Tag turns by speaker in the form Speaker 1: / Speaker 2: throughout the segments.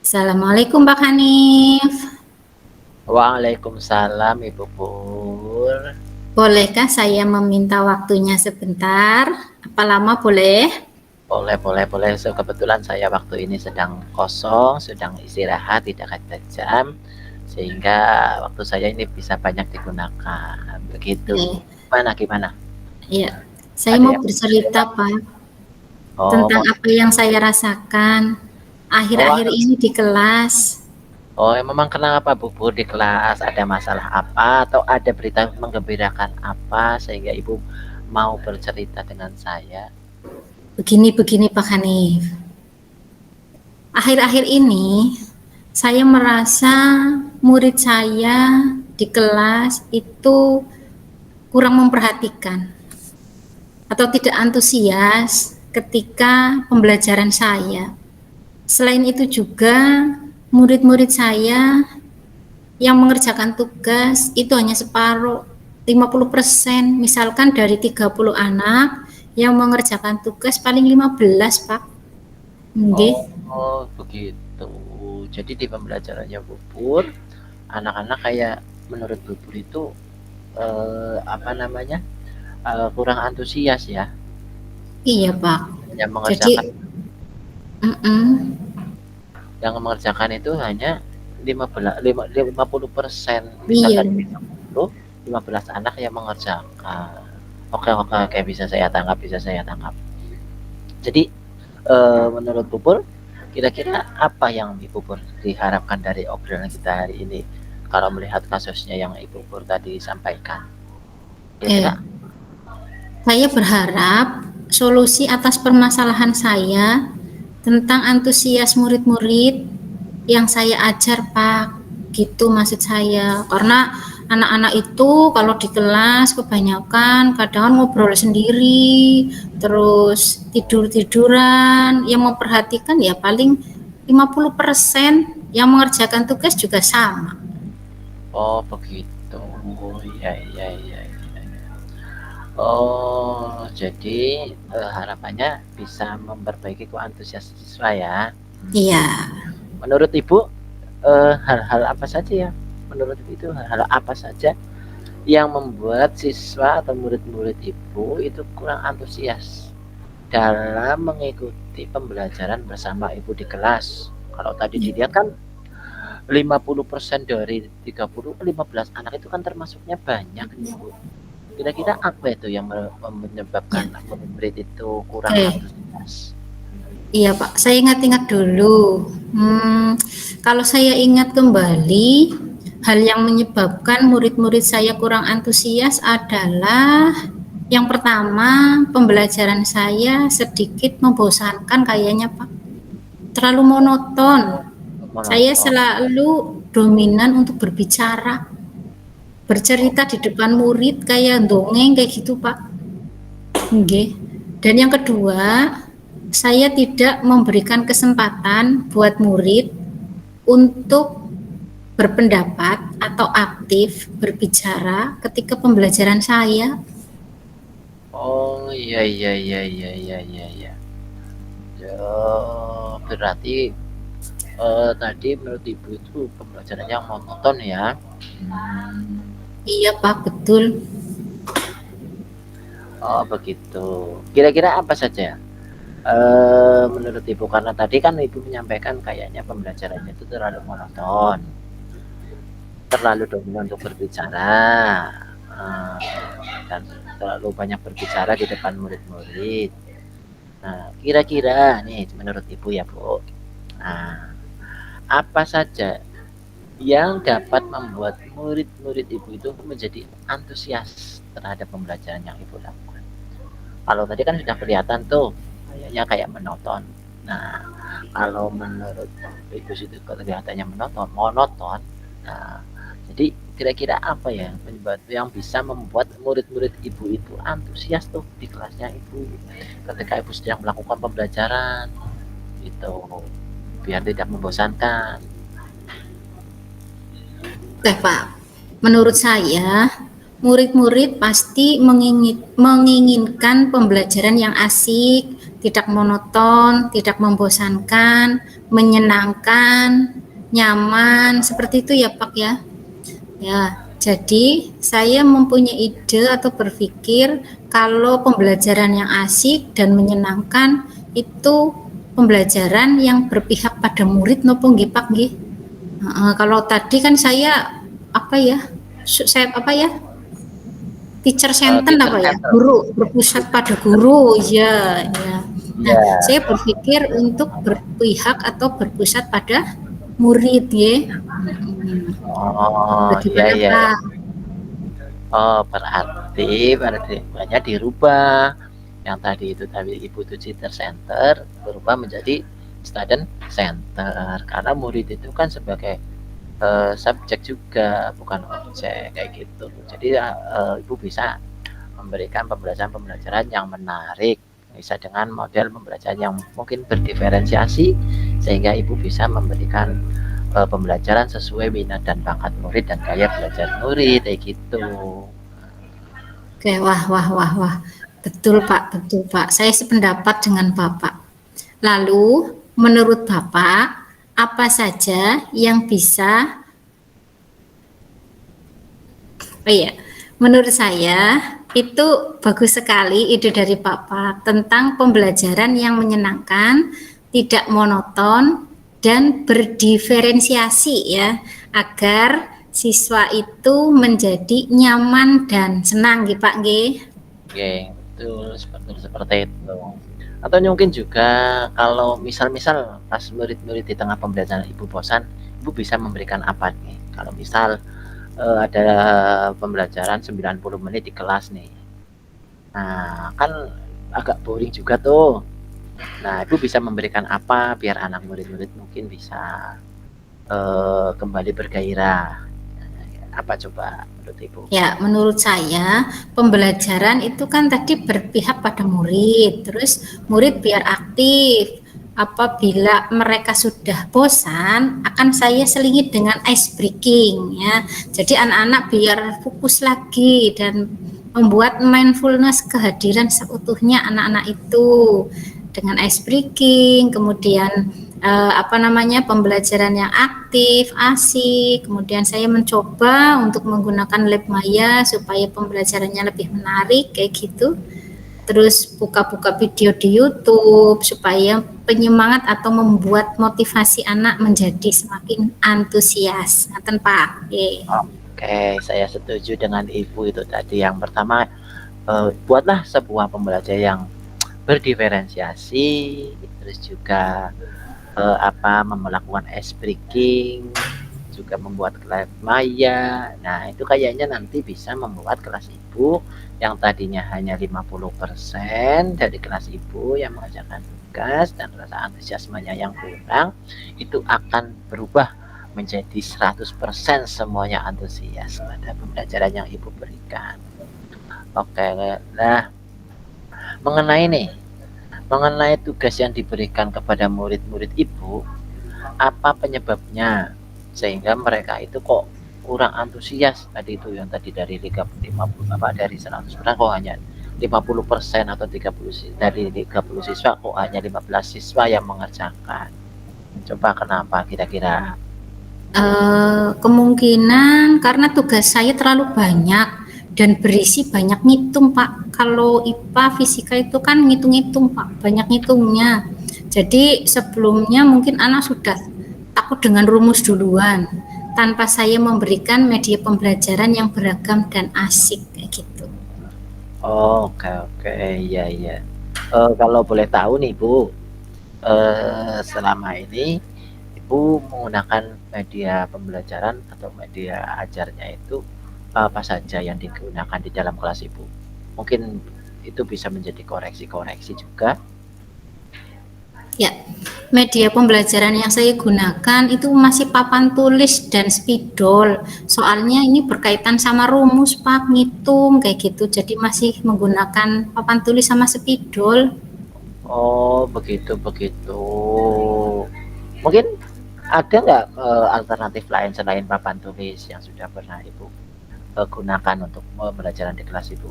Speaker 1: Assalamualaikum Pak Hanif.
Speaker 2: Waalaikumsalam Ibu Pur.
Speaker 1: Bolehkah saya meminta waktunya sebentar? Apa lama boleh?
Speaker 2: Boleh. So, kebetulan saya waktu ini sedang kosong, sedang istirahat, tidak ada jam, sehingga waktu saya ini bisa banyak digunakan. Begitu.
Speaker 1: Oke.
Speaker 2: Gimana?
Speaker 1: Iya, saya
Speaker 2: Ada
Speaker 1: mau
Speaker 2: yang
Speaker 1: bercerita Pak
Speaker 2: oh,
Speaker 1: tentang apa yang saya rasakan
Speaker 2: oh,
Speaker 1: akhir-akhir ini di kelas.
Speaker 2: memang kenapa Bu Pur di kelas ada masalah apa atau ada berita menggembirakan apa sehingga Ibu mau bercerita dengan saya?
Speaker 1: Begini Pak Hanif. Akhir-akhir ini saya merasa murid saya di kelas itu kurang memperhatikan atau tidak antusias ketika pembelajaran saya. Selain itu juga murid-murid saya yang mengerjakan tugas itu hanya separuh, 50%. Misalkan dari 30 anak yang mengerjakan tugas paling 15, Pak. Nggih.
Speaker 2: Begitu. Jadi di pembelajarannya Bu Pur, anak-anak kayak menurut Bu Pur itu apa namanya? Kurang antusias ya.
Speaker 1: Iya, Pak.
Speaker 2: Yang
Speaker 1: Jadi,
Speaker 2: mengerjakan
Speaker 1: mm-mm.
Speaker 2: itu hanya 50%.
Speaker 1: Iya,
Speaker 2: Misalkan 30, 15 anak yang mengerjakan. Oke, bisa saya tangkap. Jadi menurut Bu Pur, kira-kira apa yang Ibu Pur diharapkan dari obrolan kita hari ini? Kalau melihat kasusnya yang Ibu Pur tadi sampaikan, kira-kira
Speaker 1: saya berharap solusi atas permasalahan saya tentang antusias murid-murid yang saya ajar, Pak. Gitu maksud saya. Karena anak-anak itu kalau di kelas kebanyakan kadang ngobrol sendiri, terus tidur-tiduran, yang memperhatikan ya paling 50%, yang mengerjakan tugas juga sama.
Speaker 2: begitu. Iya. Jadi harapannya bisa memperbaiki antusias siswa ya.
Speaker 1: Iya.
Speaker 2: Menurut Ibu, hal-hal apa saja ya? Menurut Ibu itu hal-hal apa saja yang membuat siswa atau murid-murid Ibu itu kurang antusias dalam mengikuti pembelajaran bersama Ibu di kelas? Kalau tadi dilihat kan 50% dari 30, 15 anak itu kan termasuknya banyak Ibu. Kira-kira apa itu yang menyebabkan
Speaker 1: Ya.
Speaker 2: murid itu kurang
Speaker 1: Oke.
Speaker 2: antusias?
Speaker 1: Iya Pak, saya ingat-ingat dulu. Kalau saya ingat kembali, hal yang menyebabkan murid-murid saya kurang antusias adalah yang pertama, pembelajaran saya sedikit membosankan kayaknya Pak. Terlalu monoton. Saya
Speaker 2: Monoton.
Speaker 1: selalu dominan untuk berbicara, bercerita di depan murid kayak dongeng kayak gitu Pak. Nggih. Dan yang kedua, saya tidak memberikan kesempatan buat murid untuk berpendapat atau aktif berbicara ketika pembelajaran saya.
Speaker 2: Iya. Berarti tadi menurut Ibu itu pembelajaran yang monoton ya.
Speaker 1: Iya Pak, betul.
Speaker 2: Begitu. Kira-kira apa saja? Menurut Ibu, karena tadi kan Ibu menyampaikan kayaknya pembelajarannya itu terlalu monoton, terlalu dominan untuk berbicara, eh, dan terlalu banyak berbicara di depan murid-murid. Nah, kira-kira nih menurut Ibu ya Bu, nah, apa saja yang dapat membuat murid-murid Ibu itu menjadi antusias terhadap pembelajaran yang Ibu lakukan? Kalau tadi kan sudah kelihatan tuh, kayaknya kayak monoton. Nah, kalau menurut Ibu itu kelihatannya monoton. Nah, jadi kira-kira apa ya penyebab yang bisa membuat murid-murid Ibu itu antusias tuh di kelasnya Ibu ketika Ibu sedang melakukan pembelajaran gitu, biar tidak membosankan.
Speaker 1: Oke Pak, menurut saya murid-murid pasti menginginkan pembelajaran yang asik, tidak monoton, tidak membosankan, menyenangkan, nyaman, seperti itu ya Pak ya. Ya, jadi saya mempunyai ide atau berpikir kalau pembelajaran yang asik dan menyenangkan itu pembelajaran yang berpihak pada murid nopo nggih Pak nggih. Kalau tadi kan saya apa ya? Saya apa ya? Teacher centered
Speaker 2: Teacher
Speaker 1: apa ya?
Speaker 2: center.
Speaker 1: Guru, berpusat pada guru. Ya, ya. Nah,
Speaker 2: Iya.
Speaker 1: saya berpikir untuk berpihak atau berpusat pada murid ya.
Speaker 2: Oh, iya
Speaker 1: Bagaimana
Speaker 2: iya ya.
Speaker 1: Pak?
Speaker 2: Oh, berarti banyak dirubah. Yang tadi Ibu itu teacher center berubah menjadi student center karena murid itu kan sebagai subjek juga bukan objek kayak gitu. Jadi Ibu bisa memberikan pembelajaran-pembelajaran yang menarik bisa dengan model pembelajaran yang mungkin berdiferensiasi sehingga Ibu bisa memberikan pembelajaran sesuai minat dan bakat murid dan gaya belajar murid kayak gitu.
Speaker 1: Oke, wah. Betul Pak. Saya sependapat dengan Bapak. Lalu, menurut Bapak, apa saja yang bisa, oh iya, menurut saya itu bagus sekali ide dari Bapak tentang pembelajaran yang menyenangkan, tidak monoton, dan berdiferensiasi ya, agar siswa itu menjadi nyaman dan senang gitu Pak nggih.
Speaker 2: Oke, betul seperti itu. Atau mungkin juga kalau misal pas murid-murid di tengah pembelajaran Ibu bosan, Ibu bisa memberikan apa nih? Kalau misal ada pembelajaran 90 menit di kelas nih. Nah, kan agak boring juga tuh. Nah, Ibu bisa memberikan apa biar anak murid-murid mungkin bisa kembali bergairah. Apa coba menurut Ibu?
Speaker 1: Ya, menurut saya pembelajaran itu kan tadi berpihak pada murid, terus murid biar aktif. Apabila mereka sudah bosan, akan saya selingi dengan ice breaking ya. Jadi anak-anak biar fokus lagi dan membuat mindfulness kehadiran seutuhnya anak-anak itu dengan ice breaking, kemudian pembelajaran yang aktif, asik. Kemudian saya mencoba untuk menggunakan lab maya supaya pembelajarannya lebih menarik kayak gitu. Terus buka-buka video di YouTube supaya penyemangat atau membuat motivasi anak menjadi semakin antusias. Ngaten Pak.
Speaker 2: Oke, saya setuju dengan Ibu itu tadi. Yang pertama, buatlah sebuah pembelajaran yang berdiferensiasi, terus juga melakukan ice breaking, juga membuat lab maya. Nah, itu kayaknya nanti bisa membuat kelas Ibu yang tadinya hanya 50% dari kelas Ibu yang mengerjakan tugas dan rasa antusiasmenya yang kurang, itu akan berubah menjadi 100% semuanya antusias pada pembelajaran yang Ibu berikan. Oke, nah mengenai tugas yang diberikan kepada murid-murid Ibu, apa penyebabnya sehingga mereka itu kok kurang antusias tadi itu yang tadi dari 100% kok hanya 50% atau 30 dari 30 siswa kok hanya 15 siswa yang mengerjakan. Coba kenapa kira-kira?
Speaker 1: Kemungkinan karena tugas saya terlalu banyak dan berisi banyak ngitung Pak. Kalau IPA fisika itu kan ngitung-ngitung Pak, banyak ngitungnya. Jadi sebelumnya mungkin anak sudah takut dengan rumus duluan tanpa saya memberikan media pembelajaran yang beragam dan asik kayak gitu.
Speaker 2: Oh, oke, iya. Kalau boleh tahu nih Bu, selama ini Ibu menggunakan media pembelajaran atau media ajarnya itu apa saja yang digunakan di dalam kelas Ibu? Mungkin itu bisa menjadi koreksi-koreksi juga.
Speaker 1: Ya, media pembelajaran yang saya gunakan itu masih papan tulis dan spidol. Soalnya ini berkaitan sama rumus, Pak, ngitung kayak gitu. Jadi masih menggunakan papan tulis sama spidol.
Speaker 2: Oh, begitu. Mungkin ada nggak alternatif lain selain papan tulis yang sudah pernah Ibu gunakan untuk pembelajaran di kelas Ibu?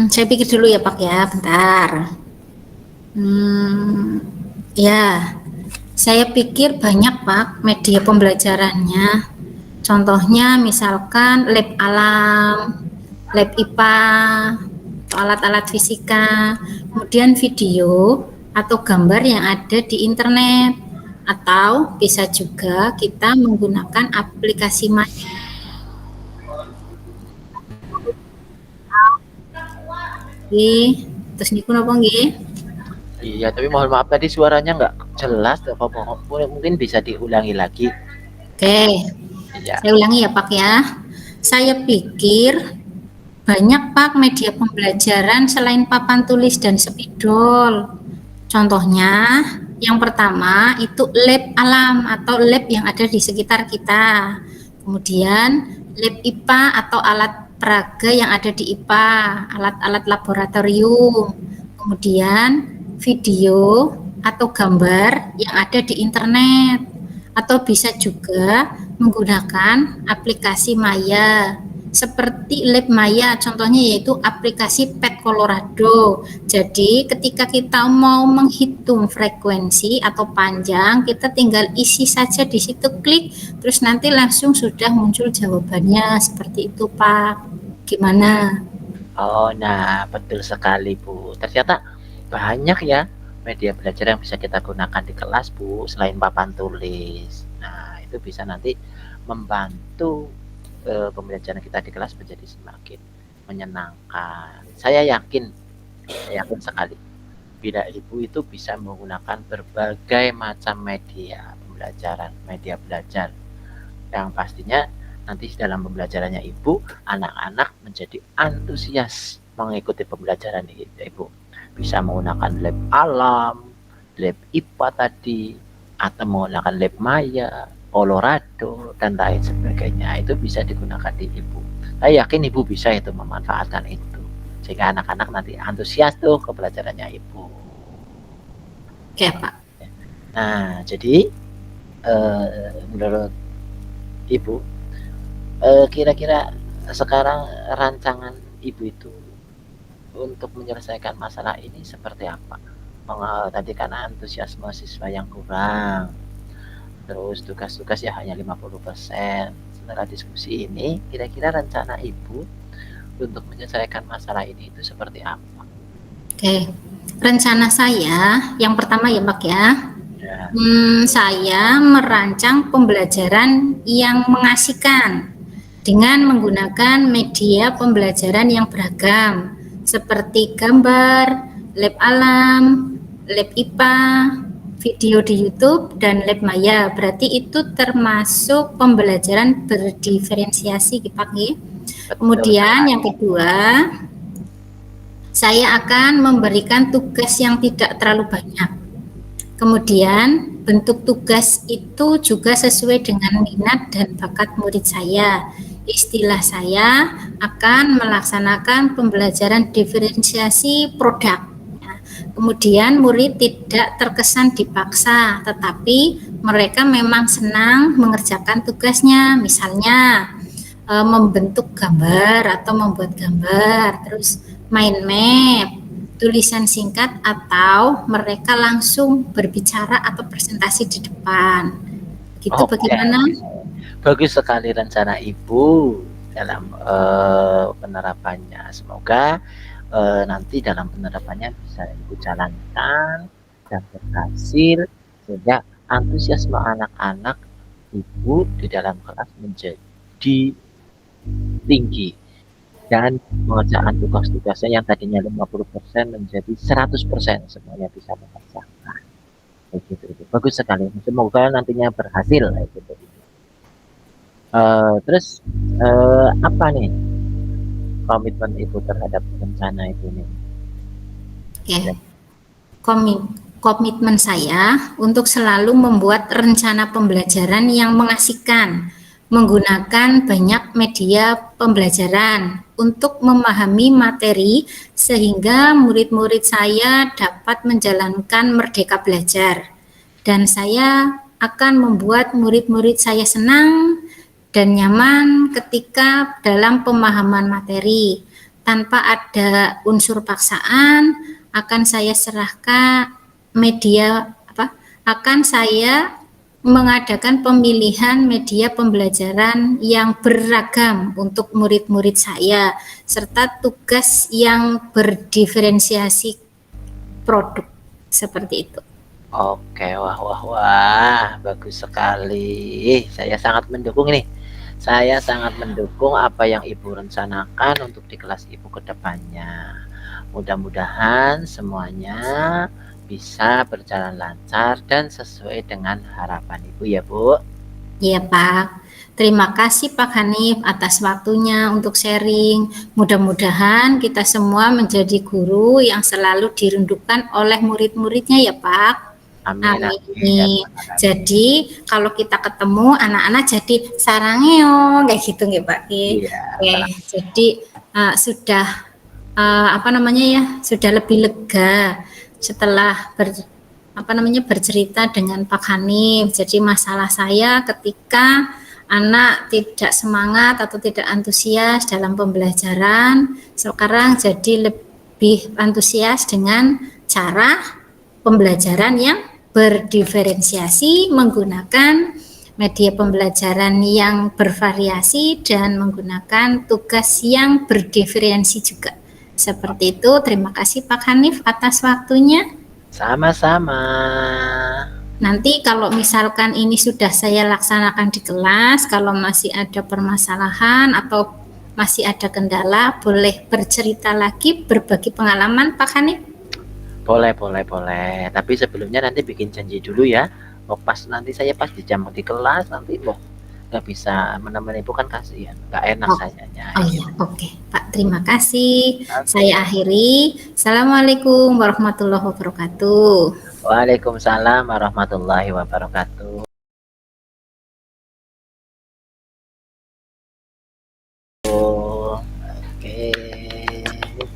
Speaker 1: Saya pikir dulu ya, Pak ya, bentar. Ya, saya pikir banyak Pak media pembelajarannya. Contohnya misalkan lab alam, lab IPA, atau alat-alat fisika, kemudian video atau gambar yang ada di internet, atau bisa juga kita menggunakan aplikasi terus niku napa nggih?
Speaker 2: Iya, tapi mohon maaf tadi suaranya nggak jelas, mungkin bisa diulangi lagi.
Speaker 1: Oke,
Speaker 2: Iya.
Speaker 1: saya ulangi ya Pak ya. Saya pikir banyak Pak media pembelajaran selain papan tulis dan spidol. Contohnya, yang pertama itu lab alam atau lab yang ada di sekitar kita. Kemudian lab IPA atau alat peraga yang ada di IPA, alat-alat laboratorium. Kemudian video atau gambar yang ada di internet. Atau bisa juga menggunakan aplikasi Maya seperti Lab Maya, contohnya yaitu aplikasi Pet Colorado. Jadi ketika kita mau menghitung frekuensi atau panjang, kita tinggal isi saja di situ, klik, terus nanti langsung sudah muncul jawabannya. Seperti itu Pak. Gimana?
Speaker 2: Oh, nah betul sekali Bu. Ternyata banyak ya media belajar yang bisa kita gunakan di kelas Bu, selain papan tulis. Nah, itu bisa nanti membantu pembelajaran kita di kelas menjadi semakin menyenangkan. Saya yakin sekali bila Ibu itu bisa menggunakan berbagai macam media pembelajaran, media belajar yang pastinya nanti dalam pembelajarannya Ibu, anak-anak menjadi antusias mengikuti pembelajaran Ibu. Bisa menggunakan lab alam, lab IPA tadi, atau menggunakan lab Maya, Colorado, dan lain sebagainya. Itu bisa digunakan di Ibu. Saya yakin Ibu bisa itu memanfaatkan itu. Sehingga anak-anak nanti antusias tuh ke pelajarannya Ibu.
Speaker 1: Oke Pak.
Speaker 2: Nah, jadi menurut Ibu, kira-kira sekarang rancangan Ibu itu untuk menyelesaikan masalah ini seperti apa? Tadi karena antusiasme siswa yang kurang, terus tugas-tugas ya hanya 50%. Setelah diskusi ini, kira-kira rencana Ibu untuk menyelesaikan masalah ini itu seperti apa?
Speaker 1: Oke, rencana saya yang pertama ya Pak ya. Saya merancang pembelajaran yang mengasihkan dengan menggunakan media pembelajaran yang beragam seperti gambar, lab alam, lab IPA, video di YouTube, dan lab Maya. Berarti itu termasuk pembelajaran berdiferensiasi Pak. Kemudian yang kedua, saya akan memberikan tugas yang tidak terlalu banyak. Kemudian bentuk tugas itu juga sesuai dengan minat dan bakat murid saya. Istilah saya akan melaksanakan pembelajaran diferensiasi produk. Kemudian murid tidak terkesan dipaksa, tetapi mereka memang senang mengerjakan tugasnya. Misalnya membentuk gambar atau membuat gambar, terus mind map, tulisan singkat, atau mereka langsung berbicara atau presentasi di depan. Gitu. Bagaimana?
Speaker 2: Bagus sekali rencana Ibu dalam penerapannya. Semoga nanti dalam penerapannya bisa Ibu jalankan dan berhasil sehingga antusiasme anak-anak Ibu di dalam kelas menjadi tinggi dan mengerjakan tugas-tugasnya yang tadinya 50% menjadi 100% semuanya bisa mengerjakan. Begitu. Bagus sekali. Semoga nantinya berhasil gitu. Terus apa nih komitmen Ibu terhadap rencana itu nih?
Speaker 1: Oke. Komitmen saya untuk selalu membuat rencana pembelajaran yang mengasihkan, menggunakan banyak media pembelajaran untuk memahami materi sehingga murid-murid saya dapat menjalankan merdeka belajar. Dan saya akan membuat murid-murid saya senang dan nyaman ketika dalam pemahaman materi tanpa ada unsur paksaan akan saya serahkan media akan saya mengadakan pemilihan media pembelajaran yang beragam untuk murid-murid saya, serta tugas yang berdiferensiasi produk, seperti itu.
Speaker 2: Oke, wah, bagus sekali. Saya sangat mendukung nih. Saya sangat mendukung apa yang Ibu rencanakan untuk di kelas Ibu ke depannya. Mudah-mudahan semuanya bisa berjalan lancar dan sesuai dengan harapan Ibu ya, Bu.
Speaker 1: Iya, Pak. Terima kasih Pak Hanif atas waktunya untuk sharing. Mudah-mudahan kita semua menjadi guru yang selalu dirindukan oleh murid-muridnya ya, Pak.
Speaker 2: Amin, amin, ya
Speaker 1: Amin.
Speaker 2: Tuhan, amin.
Speaker 1: Jadi kalau kita ketemu anak-anak jadi sarangeo kayak gitu nggih, Pak.
Speaker 2: Iya,
Speaker 1: Oke, jadi sudah sudah lebih lega setelah bercerita dengan Pak Hanif. Jadi masalah saya ketika anak tidak semangat atau tidak antusias dalam pembelajaran, sekarang jadi lebih antusias dengan cara pembelajaran yang berdiferensiasi menggunakan media pembelajaran yang bervariasi dan menggunakan tugas yang berdiferensi juga. Seperti itu. Terima kasih Pak Hanif atas waktunya.
Speaker 2: Sama-sama.
Speaker 1: Nanti kalau misalkan ini sudah saya laksanakan di kelas, kalau masih ada permasalahan atau masih ada kendala, boleh bercerita lagi, berbagi pengalaman Pak Hanif.
Speaker 2: Boleh. Tapi sebelumnya nanti bikin janji dulu ya. Pas nanti saya pas di jam di kelas nanti nggak bisa menemani Ibu kan kasihan, nggak enak sayanya.
Speaker 1: Oh iya, oke. Pak, terima kasih.
Speaker 2: Oke.
Speaker 1: Saya akhiri. Assalamualaikum warahmatullahi wabarakatuh.
Speaker 2: Waalaikumsalam warahmatullahi wabarakatuh. Oke.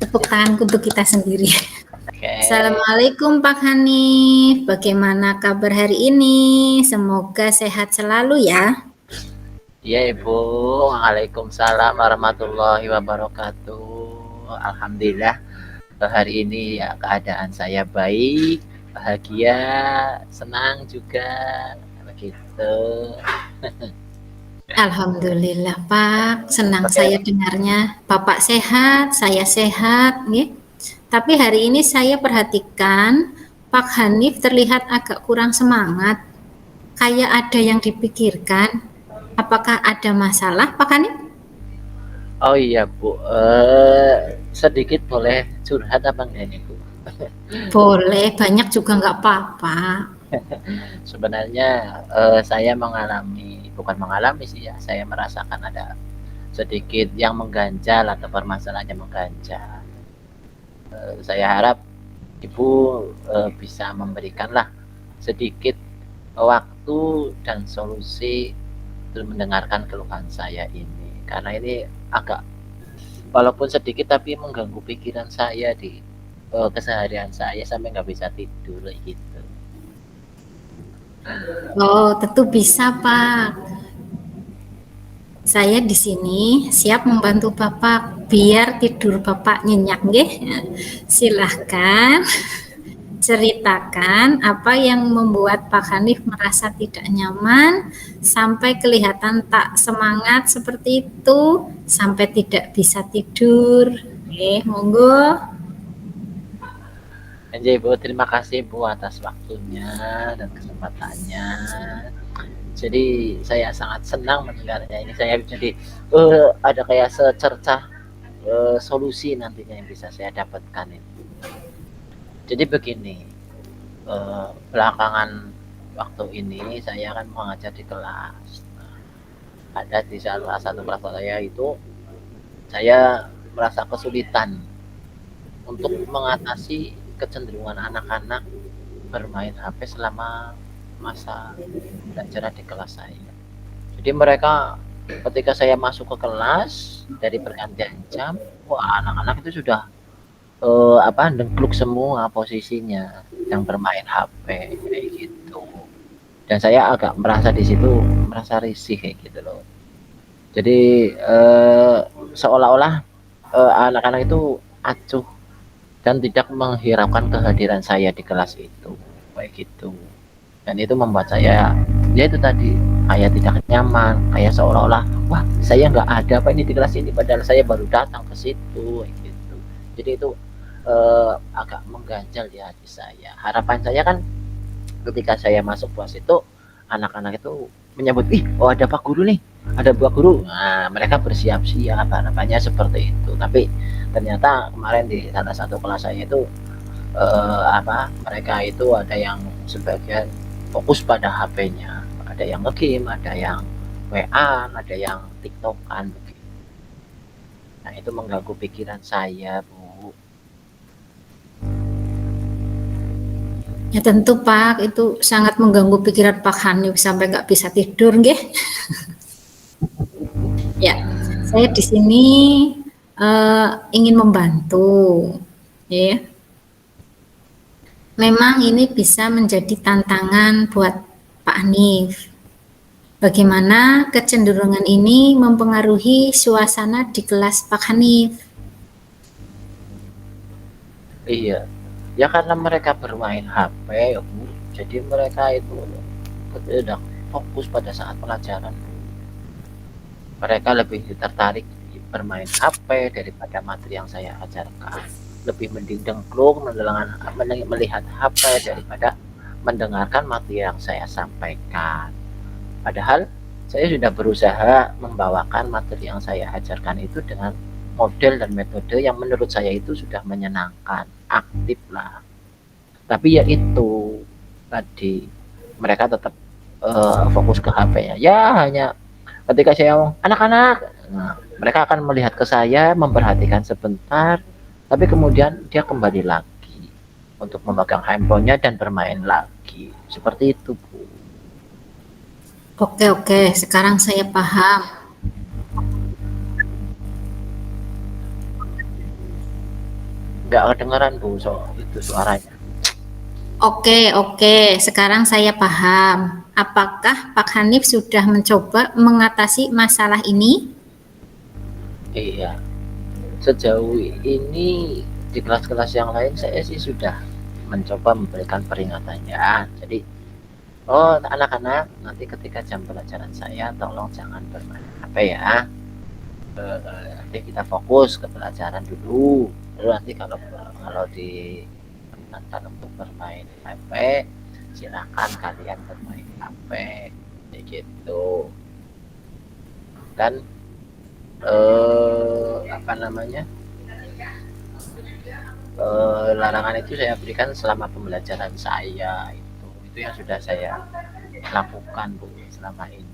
Speaker 1: Tepuk tangan untuk kita sendiri.
Speaker 2: Oke.
Speaker 1: Assalamualaikum Pak Hanif. Bagaimana kabar hari ini? Semoga sehat selalu ya.
Speaker 2: Iya Ibu. Waalaikumsalam warahmatullahi wabarakatuh. Alhamdulillah hari ini ya keadaan saya baik, bahagia, senang juga begitu.
Speaker 1: Alhamdulillah Pak, senang saya dengarnya. Bapak sehat, saya sehat, ya. Tapi hari ini saya perhatikan Pak Hanif terlihat agak kurang semangat. Kayak ada yang dipikirkan. Apakah ada masalah Pak Hanif?
Speaker 2: Oh iya Bu, sedikit boleh curhat apa enggak nih Bu?
Speaker 1: Boleh, banyak juga nggak apa-apa.
Speaker 2: Sebenarnya saya bukan mengalami sih ya, saya merasakan ada sedikit yang mengganjal atau permasalahan yang mengganjal. Saya harap Ibu bisa memberikanlah sedikit waktu dan solusi untuk mendengarkan keluhan saya ini. Karena ini agak walaupun sedikit tapi mengganggu pikiran saya di keseharian saya sampai nggak bisa tidur gitu.
Speaker 1: Oh, tentu bisa, Pak. Saya di sini siap membantu Bapak biar tidur Bapak nyenyak, nggih. Silahkan ceritakan apa yang membuat Pak Hanif merasa tidak nyaman sampai kelihatan tak semangat seperti itu, sampai tidak bisa tidur. Oke, monggo.
Speaker 2: Bu, terima kasih Bu atas waktunya dan kesempatannya. Jadi saya sangat senang mendengarnya ini. Saya jadi ada kayak secercah solusi nantinya yang bisa saya dapatkan itu. Jadi begini, belakangan waktu ini saya akan mengajar di kelas. Nah, ada di salah satu kelas saya itu saya merasa kesulitan untuk mengatasi kecenderungan anak-anak bermain HP selama masa belajar di kelas saya. Jadi mereka ketika saya masuk ke kelas dari pergantian jam, wah anak-anak itu sudah dengkluk semua posisinya yang bermain HP kayak gitu. Dan saya agak merasa di situ merasa risih kayak gitu loh. Jadi seolah-olah anak-anak itu acuh dan tidak menghiraukan kehadiran saya di kelas itu, kayak gitu. Dan itu membuat saya, ya itu tadi, kayak tidak nyaman, kayak seolah-olah, wah saya nggak ada apa ini di kelas ini, padahal saya baru datang ke situ, kayak gitu. Jadi itu agak mengganjal di hati saya. Harapan saya kan ketika saya masuk kelas itu, anak-anak itu menyambut, ih, oh ada Pak Guru nih, ada Pak Guru. Nah, mereka bersiap-siap, harapannya seperti itu. Tapi ternyata kemarin di salah satu kelas saya itu mereka itu ada yang sebagian fokus pada HP-nya, ada yang nge-game, ada yang WA, ada yang TikTok-an begitu. Nah, itu mengganggu pikiran saya, Bu.
Speaker 1: Ya tentu Pak, itu sangat mengganggu pikiran Pak Hanif sampai nggak bisa tidur, nggih. Ya, saya di sini ingin membantu, ya. Memang ini bisa menjadi tantangan buat Pak Hanif. Bagaimana kecenderungan ini mempengaruhi suasana di kelas Pak Hanif?
Speaker 2: Iya, ya karena mereka bermain HP ya Bu, jadi mereka itu tidak fokus pada saat pelajaran. Mereka lebih tertarik bermain HP daripada materi yang saya ajarkan. Lebih mending dengklung melihat HP daripada mendengarkan materi yang saya sampaikan. Padahal saya sudah berusaha membawakan materi yang saya ajarkan itu dengan model dan metode yang menurut saya itu sudah menyenangkan, aktif lah. Tapi ya itu tadi, mereka tetap fokus ke HP-nya. Ya hanya ketika saya ngomong, anak-anak, nah, mereka akan melihat ke saya, memperhatikan sebentar, tapi kemudian dia kembali lagi untuk memegang handphonenya dan bermain lagi. Seperti itu, Bu.
Speaker 1: Oke, sekarang saya paham.
Speaker 2: Nggak kedengeran, Bu, itu suaranya.
Speaker 1: Oke, sekarang saya paham. Apakah Pak Hanif sudah mencoba mengatasi masalah ini?
Speaker 2: Iya, sejauh ini di kelas-kelas yang lain saya sih sudah mencoba memberikan peringatannya. Jadi, oh anak-anak, nanti ketika jam pelajaran saya tolong jangan bermain HP ya. Nanti kita fokus ke pelajaran dulu. Lalu nanti kalau diperkenankan untuk bermain HP, silakan kalian bermain HP, kayak gitu. Dan apa namanya? Larangan itu saya berikan selama pembelajaran saya, itu yang sudah saya lakukan, Bu, selama ini.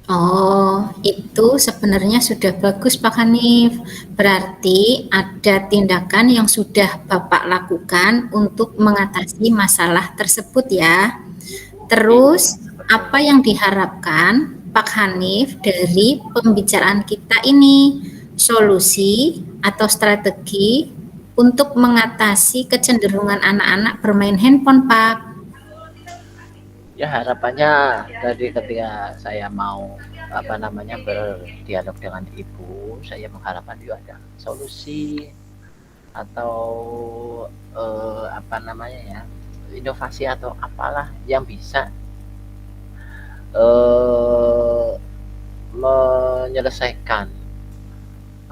Speaker 1: Oh, itu sebenarnya sudah bagus Pak Hanif. Berarti ada tindakan yang sudah Bapak lakukan untuk mengatasi masalah tersebut ya. Terus, apa yang diharapkan Pak Hanif dari pembicaraan kita ini? Solusi atau strategi untuk mengatasi kecenderungan anak-anak bermain handphone, Pak?
Speaker 2: Ya harapannya tadi ketika saya mau berdialog dengan ibu, saya mengharapkan juga ada solusi atau inovasi atau apalah yang bisa menyelesaikan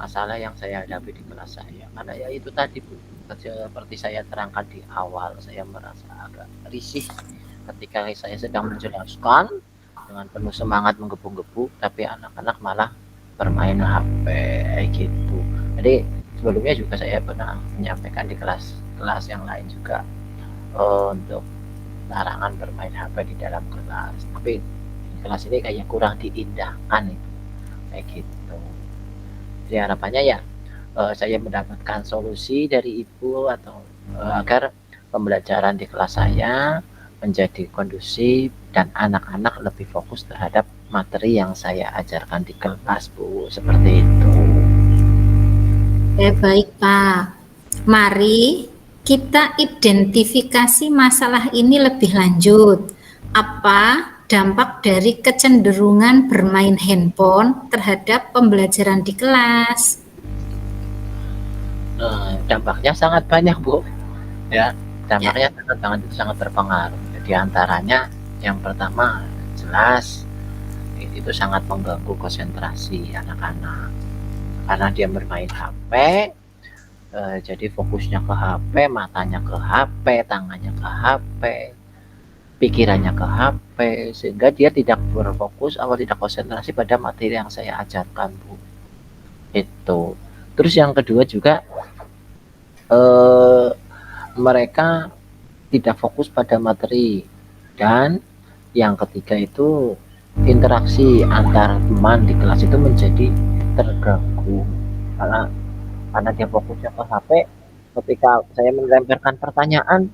Speaker 2: masalah yang saya hadapi di kelas saya. Karena ya itu tadi, Bu, seperti saya terangkan di awal, saya merasa agak risih ketika saya sedang menjelaskan dengan penuh semangat menggebu-gebu, tapi anak-anak malah bermain HP gitu. Jadi sebelumnya juga saya pernah menyampaikan di kelas yang lain juga untuk larangan bermain HP di dalam kelas. Tapi kelas ini kayak kurang diindahkan itu, kayak gitu. Jadi harapannya ya saya mendapatkan solusi dari ibu atau agar pembelajaran di kelas saya menjadi kondusif dan anak-anak lebih fokus terhadap materi yang saya ajarkan di kelas, Bu, seperti itu.
Speaker 1: Baik, Pak. Mari kita identifikasi masalah ini lebih lanjut. Apa dampak dari kecenderungan bermain handphone terhadap pembelajaran di kelas?
Speaker 2: Dampaknya sangat banyak, Bu, ya.
Speaker 1: Ya.
Speaker 2: Dampaknya sangat itu sangat berpengaruh. Di antaranya yang pertama jelas itu sangat mengganggu konsentrasi anak-anak karena dia bermain HP, jadi fokusnya ke HP, matanya ke HP, tangannya ke HP, pikirannya ke HP, sehingga dia tidak berfokus atau tidak konsentrasi pada materi yang saya ajarkan, Bu. Itu. Terus yang kedua juga mereka tidak fokus pada materi, dan yang ketiga itu interaksi antar teman di kelas itu menjadi terganggu karena dia fokusnya ke HP. Ketika saya melemparkan pertanyaan,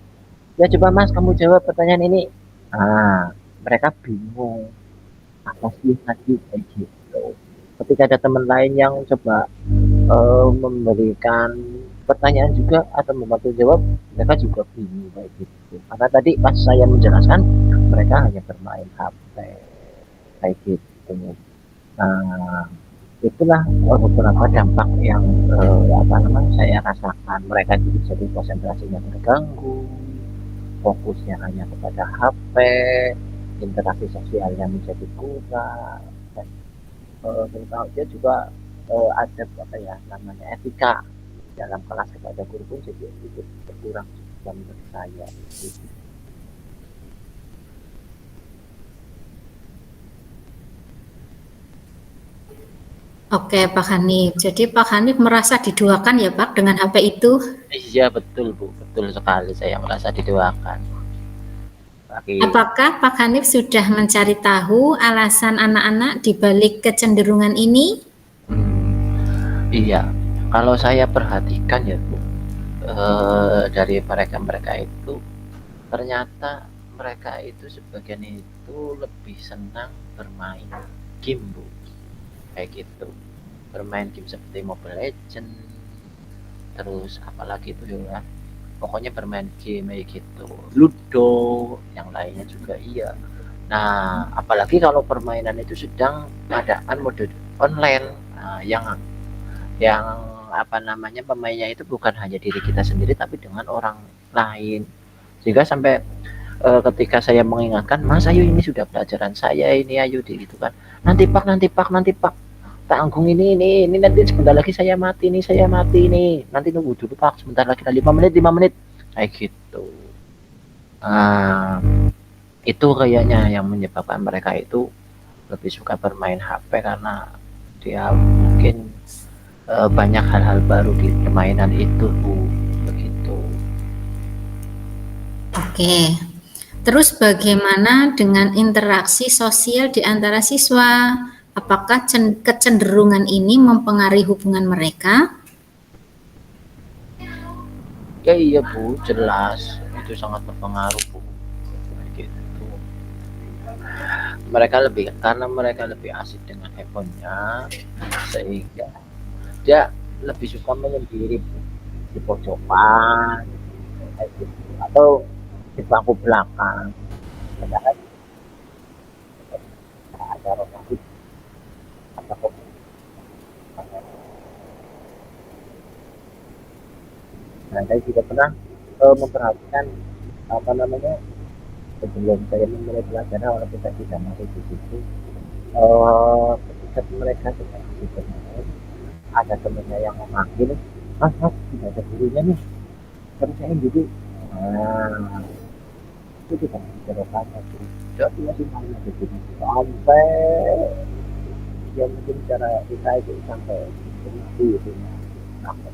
Speaker 2: ya coba Mas kamu jawab pertanyaan ini, mereka bingung apa sih tadi kayak gitu. Ketika ada teman lain yang coba memberikan pertanyaan juga atau membantu jawab, mereka juga bingung kayak gitu. Karena tadi pas saya menjelaskan, mereka hanya bermain HP kayak gitu. Nah, itulah beberapa dampak yang saya rasakan. Mereka jadi konsentrasinya terganggu, fokusnya hanya kepada HP, interaksi sosialnya menjadi kurang, dan terutama dia juga ada etika dalam kelas kepada guru pun jadi sedikit berkurang menurut saya.
Speaker 1: Oke, Pak Hanif. Jadi Pak Hanif merasa diduakan ya, Pak, dengan HP itu?
Speaker 2: Iya betul, Bu, betul sekali, saya merasa didoakan.
Speaker 1: Apakah Pak Hanif sudah mencari tahu alasan anak-anak di balik kecenderungan ini?
Speaker 2: Iya, kalau saya perhatikan ya, Bu, dari mereka itu ternyata mereka itu sebagian itu lebih senang bermain game, Bu, kayak gitu. Bermain game seperti Mobile Legends, terus apalagi itu ya, pokoknya bermain game kayak gitu, Ludo, yang lainnya juga iya. Nah, apalagi kalau permainan itu sedang keadaan mode online, yang pemainnya itu bukan hanya diri kita sendiri tapi dengan orang lain, sehingga sampai ketika saya mengingatkan, Mas ayo ini sudah pelajaran saya ini, ayo gitu kan, nanti pak tanggung ini nanti sebentar lagi saya mati ini, nanti nunggu dulu pak, sebentar lagi 5 menit kayak gitu. Nah, itu kayaknya yang menyebabkan mereka itu lebih suka bermain HP karena dia mungkin banyak hal-hal baru di permainan itu, Bu, begitu.
Speaker 1: Oke. Terus bagaimana dengan interaksi sosial di antara siswa? Apakah kecenderungan ini mempengaruhi hubungan mereka?
Speaker 2: Ya iya, Bu, jelas itu sangat berpengaruh, Bu, gitu. Karena mereka lebih asik dengan handphonenya, sehingga dia lebih suka menyendiri, Bu, di pojokan gitu, atau di bangku belakang, padahal ada rotasi atau nah, saya juga pernah memperhatikan sebelum saya memulai pelajaran, walaupun saya tidak masuk di situ, ketika mereka sedang bermain, ada temannya yang memanggil, Mas tidak ada gurunya nih, kerjain dulu. Nah, itu tidak diceritakan, jadi masih main begini sampai ya mungkin cara kita itu sampai berhenti itu sampai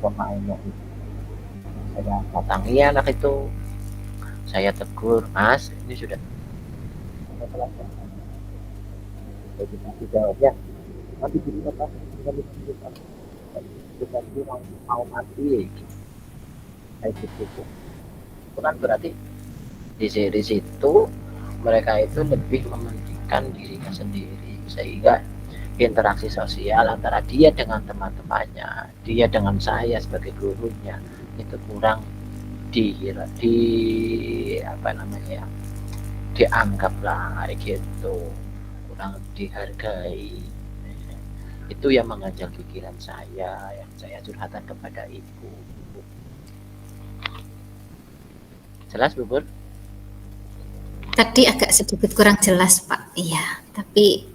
Speaker 2: pemainnya itu. Saya datangi anak itu, saya tegur, Mas ini sudah pelajaran, saya jawabnya nanti dulu apa kita mau mati kayak gitu. Bukan berarti di situ mereka itu lebih mementingkan dirinya sendiri, sehingga interaksi sosial antara dia dengan teman-temannya, dia dengan saya sebagai gurunya itu kurang dianggap lah kayak gitu, kurang dihargai. Itu yang mengganjal pikiran saya, yang saya curhatkan kepada ibu. Jelas, Bu Pur?
Speaker 1: Tadi agak sedikit kurang jelas, Pak. Iya, tapi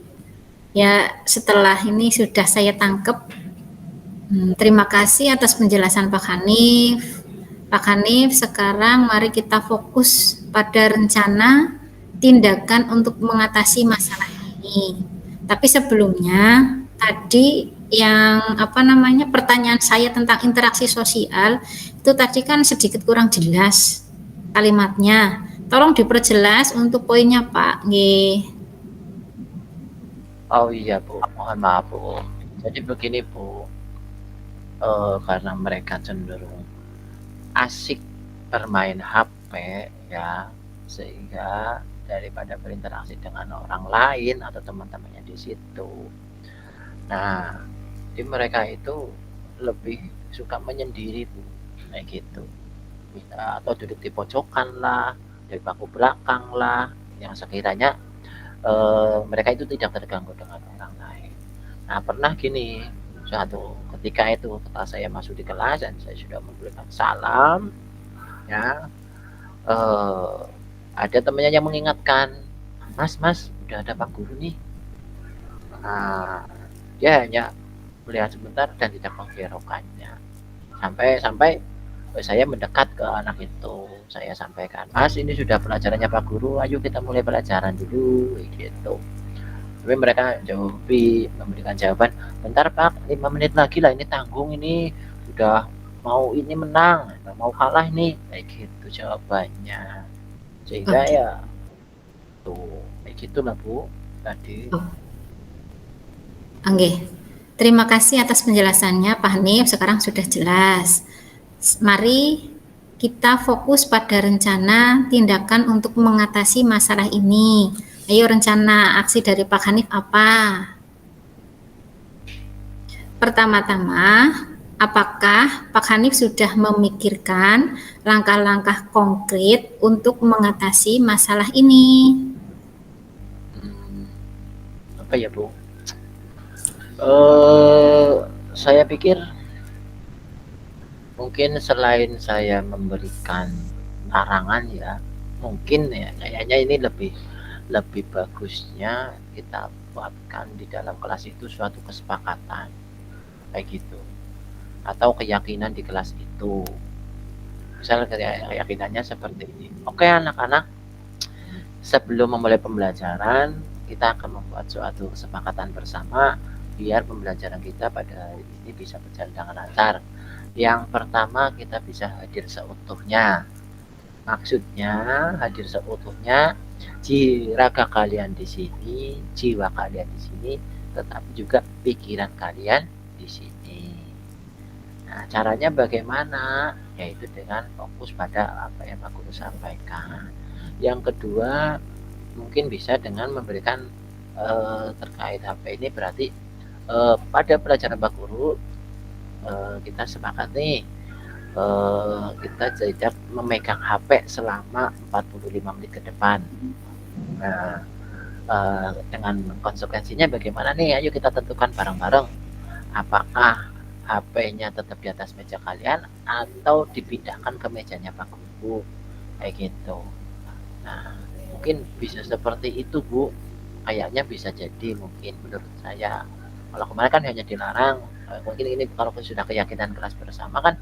Speaker 1: ya setelah ini sudah saya tangkap. Terima kasih atas penjelasan Pak Hanif. Pak Hanif, sekarang mari kita fokus pada rencana tindakan untuk mengatasi masalah ini. Tapi sebelumnya, tadi yang pertanyaan saya tentang interaksi sosial itu tadi kan sedikit kurang jelas kalimatnya. Tolong diperjelas untuk poinnya, Pak. Nggih.
Speaker 2: Oh iya, Bu, mohon maaf, Bu. Jadi begini, Bu, karena mereka cenderung asik bermain HP ya, sehingga daripada berinteraksi dengan orang lain atau teman-temannya di situ. Nah, di mereka itu lebih suka menyendiri, Bu, kayak gitu. Atau duduk di pojokan lah, di bangku belakang lah, yang sekiranya mereka itu tidak terganggu dengan orang lain. Nah, pernah gini, suatu ketika itu setelah saya masuk di kelas dan saya sudah memberikan salam, ya, ada temannya yang mengingatkan, Mas, udah ada Pak Guru nih. Nah, dia hanya melihat sebentar dan tidak menghiraukannya. Sampai saya mendekat ke anak itu, saya sampaikan, Mas, ini sudah pelajarannya Pak Guru, ayo kita mulai pelajaran dulu, gitu. Tapi mereka memberikan jawaban, bentar Pak, 5 menit lagi lah, ini tanggung, ini udah mau ini menang, udah mau kalah nih, kayak gitu jawabannya. Sehingga
Speaker 1: Oke.
Speaker 2: ya tuh kayak gitulah, Bu, tadi.
Speaker 1: Oke. Terima kasih atas penjelasannya Pak Hanif, sekarang sudah jelas. Mari kita fokus pada rencana tindakan untuk mengatasi masalah ini. Ayo, rencana aksi dari Pak Hanif apa? Pertama-tama, apakah Pak Hanif sudah memikirkan langkah-langkah konkret untuk mengatasi masalah ini?
Speaker 2: Apa ya, Bu? Saya pikir mungkin selain saya memberikan larangan ya, mungkin ya kayaknya ini lebih bagusnya kita buatkan di dalam kelas itu suatu kesepakatan kayak gitu, atau keyakinan di kelas itu. Misal keyakinannya seperti ini, oke anak-anak, sebelum memulai pembelajaran kita akan membuat suatu kesepakatan bersama biar pembelajaran kita pada hari ini bisa berjalan dengan lancar. Yang pertama, kita bisa hadir seutuhnya. Maksudnya hadir seutuhnya, raga kalian di sini, jiwa kalian di sini, tetapi juga pikiran kalian di sini. Nah, caranya bagaimana? Yaitu dengan fokus pada apa yang aku sampaikan. Yang kedua, mungkin bisa dengan memberikan terkait HP ini, berarti pada pelajaran Pak Guru kita sepakat nih, kita tidak memegang HP selama 45 menit ke depan. Nah, dengan konsekuensinya bagaimana nih? Ayo kita tentukan bareng-bareng. Apakah HP-nya tetap di atas meja kalian atau dipindahkan ke mejanya Pak Guru, kayak gitu. Nah, mungkin bisa seperti itu, Bu. Kayaknya bisa jadi, mungkin menurut saya. Kalau kemarin kan hanya dilarang, mungkin ini kalau sudah keyakinan kelas bersama kan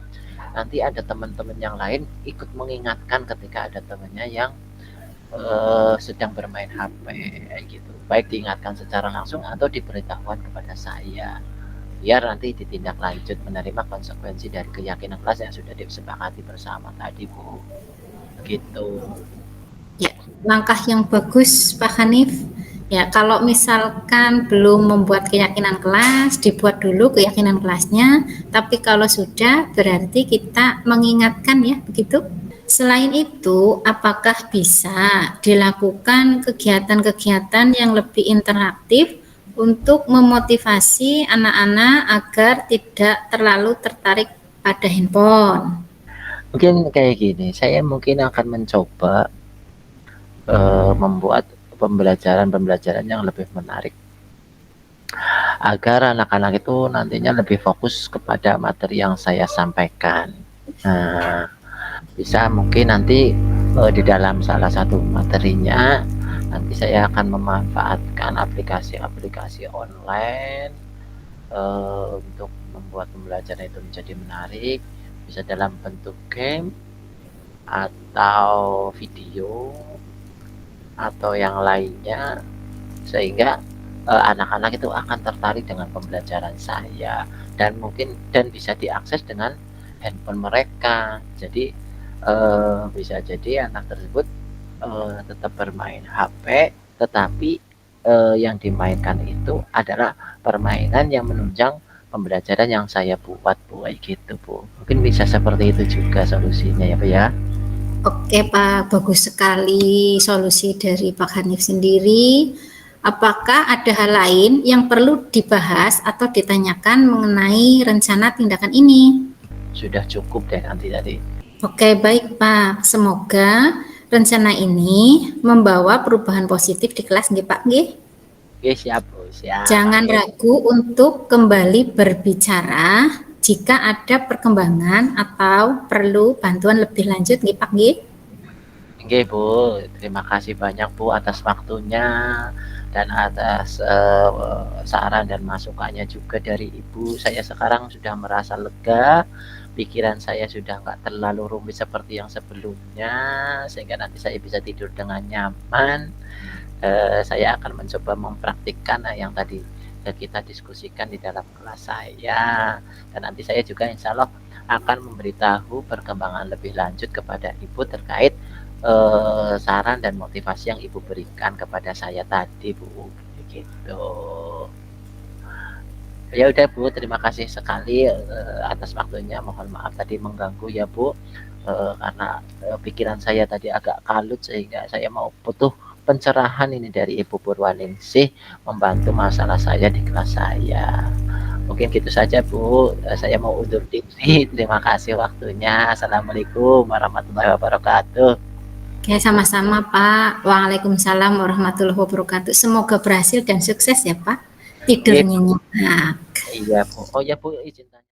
Speaker 2: nanti ada teman-teman yang lain ikut mengingatkan ketika ada temannya yang sedang bermain HP gitu. Baik diingatkan secara langsung atau diberitahukan kepada saya. Biar nanti ditindaklanjut menerima konsekuensi dari keyakinan kelas yang sudah disepakati bersama tadi, Bu. Gitu.
Speaker 1: Ya, langkah yang bagus Pak Hanif. Ya, kalau misalkan belum membuat keyakinan kelas, dibuat dulu keyakinan kelasnya, tapi kalau sudah berarti kita mengingatkan ya, begitu. Selain itu, apakah bisa dilakukan kegiatan-kegiatan yang lebih interaktif untuk memotivasi anak-anak agar tidak terlalu tertarik pada handphone?
Speaker 2: Mungkin kayak gini, saya mungkin akan mencoba membuat pembelajaran yang lebih menarik. agar anak-anak itu nantinya lebih fokus kepada materi yang saya sampaikan. Nah, bisa mungkin nanti di dalam salah satu materinya nanti saya akan memanfaatkan aplikasi-aplikasi online untuk membuat pembelajaran itu menjadi menarik, bisa dalam bentuk game atau video atau yang lainnya, sehingga anak-anak itu akan tertarik dengan pembelajaran saya dan mungkin dan bisa diakses dengan handphone mereka. Jadi bisa jadi anak tersebut tetap bermain HP, tetapi yang dimainkan itu adalah permainan yang menunjang pembelajaran yang saya buat, Bu, kayak gitu, Bu. Mungkin bisa seperti itu juga solusinya ya, Bu, ya.
Speaker 1: Oke Pak, bagus sekali solusi dari Pak Hanif sendiri. Apakah ada hal lain yang perlu dibahas atau ditanyakan mengenai rencana tindakan ini?
Speaker 2: Sudah cukup deh nanti tadi.
Speaker 1: Oke, baik Pak. Semoga rencana ini membawa perubahan positif di kelas nggih Pak nggih.
Speaker 2: Oke, siap, Bu, siap.
Speaker 1: Jangan ragu untuk kembali berbicara jika ada perkembangan atau perlu bantuan lebih lanjut nggih Pak nggih.
Speaker 2: Oke, Bu, terima kasih banyak, Bu, atas waktunya dan atas saran dan masukannya juga dari Ibu. Saya sekarang sudah merasa lega, pikiran saya sudah nggak terlalu rumit seperti yang sebelumnya, sehingga nanti saya bisa tidur dengan nyaman. Saya akan mencoba mempraktikkan yang tadi kita diskusikan di dalam kelas saya, dan nanti saya juga insya Allah akan memberitahu perkembangan lebih lanjut kepada Ibu terkait saran dan motivasi yang Ibu berikan kepada saya tadi, Bu, begitu. Ya udah, Bu, terima kasih sekali atas waktunya. Mohon maaf tadi mengganggu ya, Bu, karena pikiran saya tadi agak kalut sehingga saya mau butuh pencerahan ini dari Ibu Purwaningsih membantu masalah saya di kelas saya. Mungkin gitu saja, Bu, saya mau undur diri. Terima kasih waktunya. Assalamualaikum warahmatullahi wabarakatuh.
Speaker 1: Oke, sama-sama Pak. Waalaikumsalam warahmatullahi wabarakatuh. Semoga berhasil dan sukses ya Pak.
Speaker 2: Iya,
Speaker 1: Tidurnya nyenyak.
Speaker 2: iya, Bu. Oh ya, Bu, izin tanya.